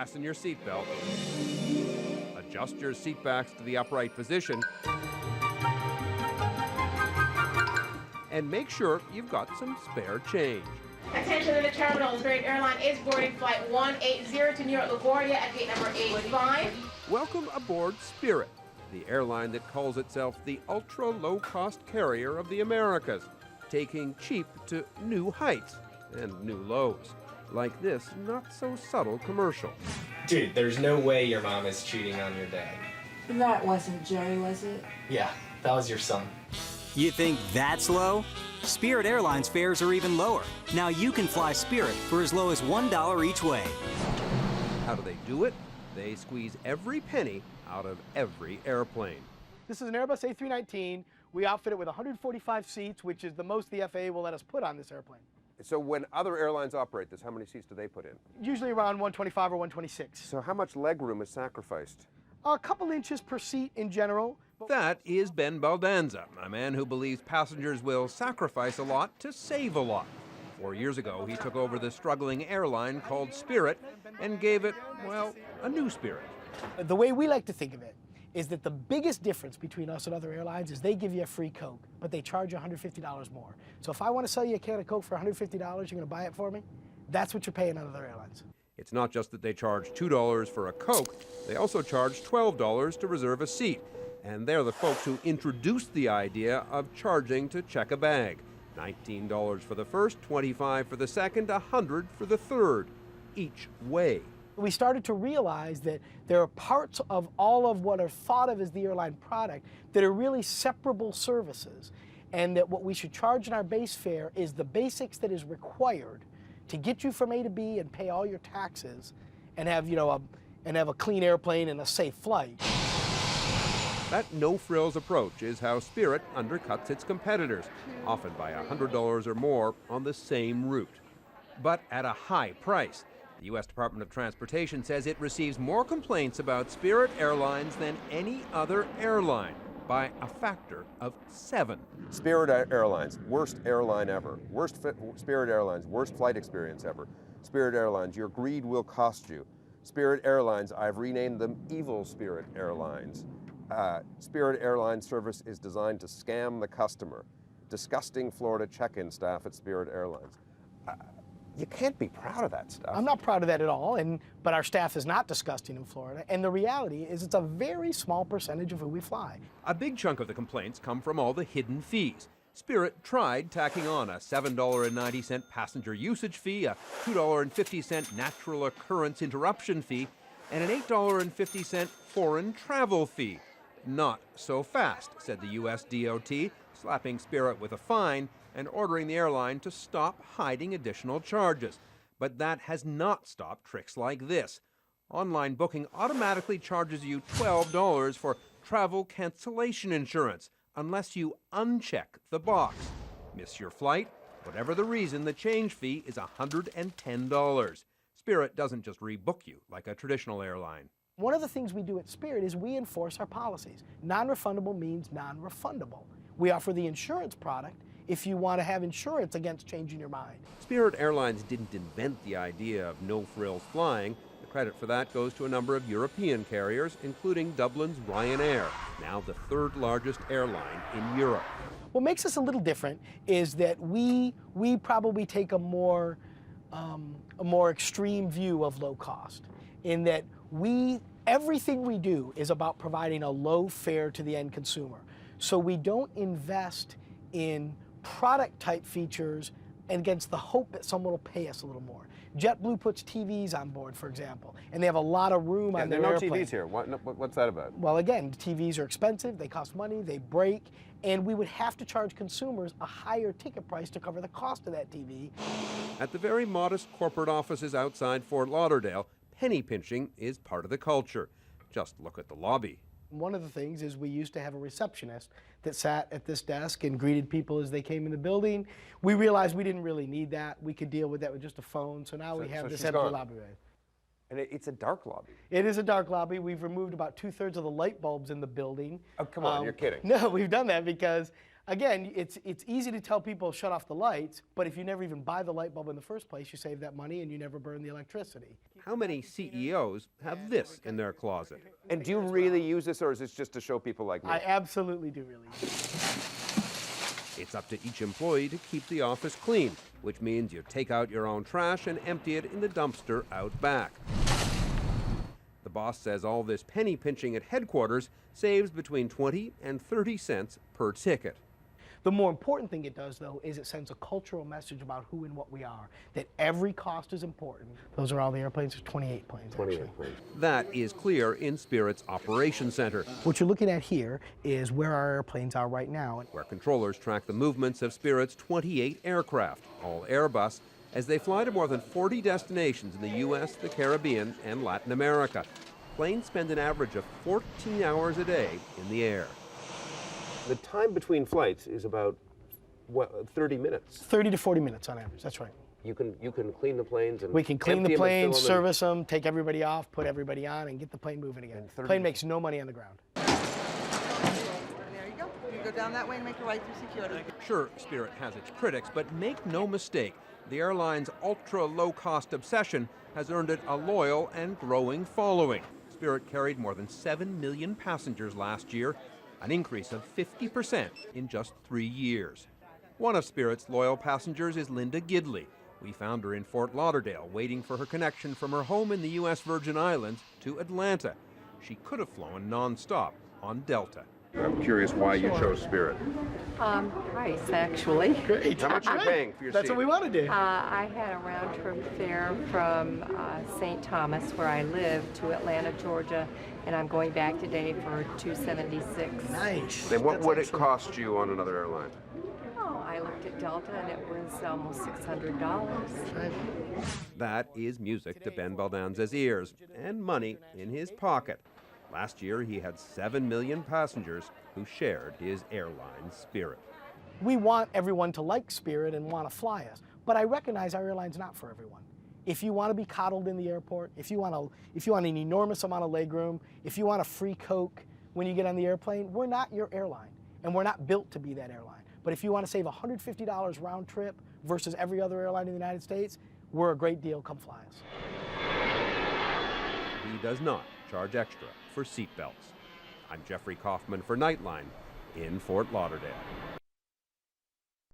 fasten your seatbelt, adjust your seat backs to the upright position, and make sure you've got some spare change. Attention to the terminal. Spirit Airlines is boarding flight 180 to New York LaGuardia at gate number 85. Welcome aboard Spirit, the airline that calls itself the ultra-low-cost carrier of the Americas, taking cheap to new heights and new lows, like this not-so-subtle commercial. Dude, there's no way your mom is cheating on your dad. That wasn't Jerry, was it? Yeah, that was your son. You think that's low? Spirit Airlines fares are even lower. Now you can fly Spirit for as low as $1 each way. How do they do it? They squeeze every penny out of every airplane. This is an Airbus A319. We outfit it with 145 seats, which is the most the FAA will let us put on this airplane. So when other airlines operate this, how many seats do they put in? Usually around 125 or 126. So how much leg room is sacrificed? A couple inches per seat in general. That is Ben Baldanza, a man who believes passengers will sacrifice a lot to save a lot. 4 years ago, he took over the struggling airline called Spirit and gave it, well, a new spirit. The way we like to think of it is that the biggest difference between us and other airlines is they give you a free Coke, but they charge you $150 more. So if I want to sell you a can of Coke for $150, you're going to buy it for me? That's what you're paying on other airlines. It's not just that they charge $2 for a Coke, they also charge $12 to reserve a seat. And they're the folks who introduced the idea of charging to check a bag. $19 for the first, $25 for the second, $100 for the third, each way. We started to realize that there are parts of all of what are thought of as the airline product that are really separable services, and that what we should charge in our base fare is the basics that is required to get you from A to B and pay all your taxes and have, a clean airplane and a safe flight. That no-frills approach is how Spirit undercuts its competitors, often by $100 or more on the same route, but at a high price. The U.S. Department of Transportation says it receives more complaints about Spirit Airlines than any other airline, by a factor of 7. Spirit Airlines, worst airline ever. Spirit Airlines, worst flight experience ever. Spirit Airlines, your greed will cost you. Spirit Airlines, I've renamed them Evil Spirit Airlines. Spirit Airlines service is designed to scam the customer. Disgusting Florida check-in staff at Spirit Airlines. You can't be proud of that stuff. I'm not proud of that at all, but our staff is not disgusting in Florida, and the reality is it's a very small percentage of who we fly. A big chunk of the complaints come from all the hidden fees. Spirit tried tacking on a $7.90 passenger usage fee, a $2.50 natural occurrence interruption fee, and an $8.50 foreign travel fee. Not so fast, said the U.S. DOT, slapping Spirit with a fine and ordering the airline to stop hiding additional charges. But that has not stopped tricks like this. Online booking automatically charges you $12 for travel cancellation insurance unless you uncheck the box. Miss your flight? Whatever the reason, the change fee is $110. Spirit doesn't just rebook you like a traditional airline. One of the things we do at Spirit is we enforce our policies. Non-refundable means non-refundable. We offer the insurance product if you want to have insurance against changing your mind. Spirit Airlines didn't invent the idea of no-frills flying. The credit for that goes to a number of European carriers, including Dublin's Ryanair, now the third largest airline in Europe. What makes us a little different is that we probably take a more extreme view of low cost, in that everything we do is about providing a low fare to the end consumer. So we don't invest in product type features and against the hope that someone will pay us a little more. JetBlue puts TVs on board, for example, and they have a lot of room on their airplane. There are no TVs here. What's that about? Well, again, TVs are expensive, they cost money, they break, and we would have to charge consumers a higher ticket price to cover the cost of that TV. At the very modest corporate offices outside Fort Lauderdale, penny pinching is part of the culture. Just look at the lobby. One of the things is we used to have a receptionist that sat at this desk and greeted people as they came in the building. We realized we didn't really need that. We could deal with that with just a phone, so now we have this empty lobby. And it's a dark lobby. It is a dark lobby. We've removed about 2/3 of the light bulbs in the building. Oh, come on, you're kidding. No, we've done that because Again, it's easy to tell people shut off the lights, but if you never even buy the light bulb in the first place, you save that money and you never burn the electricity. How many CEOs have this in their closet? And do you really use this, or is this just to show people like me? I absolutely do really. It's up to each employee to keep the office clean, which means you take out your own trash and empty it in the dumpster out back. The boss says all this penny pinching at headquarters saves between 20 and 30 cents per ticket. The more important thing it does, though, is it sends a cultural message about who and what we are, that every cost is important. Those are all the airplanes. There's 28 planes, 28 actually. planes. That is clear in Spirit's Operations Center, What you're looking at here is where our airplanes are right now. where controllers track the movements of Spirit's 28 aircraft, all Airbus, as they fly to more than 40 destinations in the U.S., the Caribbean, and Latin America. Planes spend an average of 14 hours a day in the air. The time between flights is about, what, 30 minutes? 30 to 40 minutes on average, that's right. You can clean the planes and We can clean empty the 'em and planes, fill 'em service them, take everybody off, put everybody on, and get the plane moving again. And 30 Plane makes no money on the ground. There you go. You go down that way and make your way through security. Sure, Spirit has its critics, but make no mistake, the airline's ultra-low-cost obsession has earned it a loyal and growing following. Spirit carried more than 7 million passengers last year, an increase of 50% in just 3 years. One of Spirit's loyal passengers is Linda Gidley. We found her in Fort Lauderdale, waiting for her connection from her home in the U.S. Virgin Islands to Atlanta. She could have flown nonstop on Delta. I'm curious why you chose Spirit. Price, actually. Great. How much are you paying for your That's seat? what we want to do. I had a round trip fare from St. Thomas, where I live, to Atlanta, Georgia, and I'm going back today for $276. Nice. Then what That's would it excellent. cost you on another airline? Oh, I looked at Delta and it was almost $600. That is music to Ben Baldanza's ears and money in his pocket. Last year, he had 7 million passengers who shared his airline's spirit. We want everyone to like Spirit and want to fly us, but I recognize our airline's not for everyone. If you want to be coddled in the airport, if you want an enormous amount of legroom, if you want a free Coke when you get on the airplane, we're not your airline, and we're not built to be that airline. But if you want to save $150 round trip versus every other airline in the United States, we're a great deal. Come fly us. He does not charge extra for seatbelts. I'm Jeffrey Kaufman for Nightline in Fort Lauderdale.